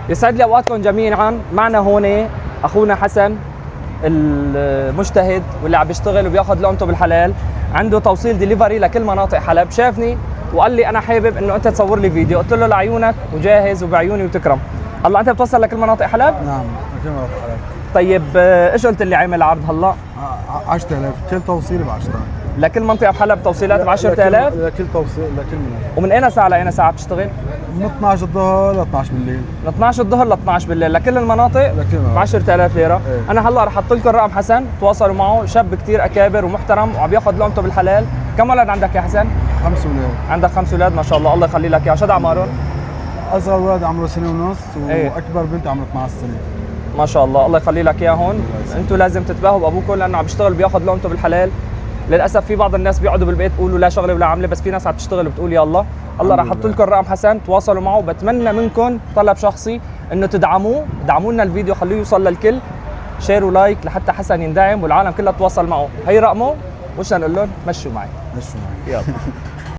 يسعد لي اوقاتكم جميعا. معنا هون اخونا حسن المجتهد واللي عم بيشتغل وبياخذ لقمته بالحلال، عنده توصيل ديليفري لكل مناطق حلب. شافني وقال لي انا حابب انه انت تصور لي فيديو، قلت له لعيونك وجاهز وبعيوني وتكرم. هلا انت بتوصل لكل مناطق حلب؟ نعم لكل مناطق حلب. طيب ايش قلت اللي عامل عرض هلا؟ 10000 كل توصيل ب 10,000 لكل منطقه بحلب توصيلات ب 10,000؟ لكل توصيل لكل منطقه. ومن اين ساعه لاين ساعه بتشتغل؟ من 12 الظهر ل 12 بالليل. من 12 الظهر ل 12 بالليل لكل المناطق ب 10,000 ليره. ايه. انا هلا رح احط لكم رقم حسن، تواصلوا معه، شاب كثير اكابر ومحترم وعم ياخذ لقمته بالحلال. كم ولد عندك يا حسن؟ 5 اولاد. عندك 5 اولاد ما شاء الله، الله يخلي لك اياه. شو اعمارهم؟ اصغر ولد عمره سنه ونص ايه. واكبر بنت عمرها 12 سنه. ما شاء الله، الله يخلي لك اياهم. انتم لازم تتباهوا بابوكم لانه عم بيشتغل بياخذ لقمته بالحلال. للاسف في بعض الناس بيقعدوا بالبيت يقولوا لا شغله ولا عمله، بس في ناس عم تشتغل وبتقول يلا. الله رح احط لكم الرقم حسن، تواصلوا معه. بتمنى منكم طلب شخصي انه تدعموه، دعموا لنا الفيديو خليه يوصل للكل، شير ولايك لحتى حسن يندعم والعالم كلها تتواصل معه. هي رقمه، وش نقول لهم؟ مشوا معي. مشوا معي يلا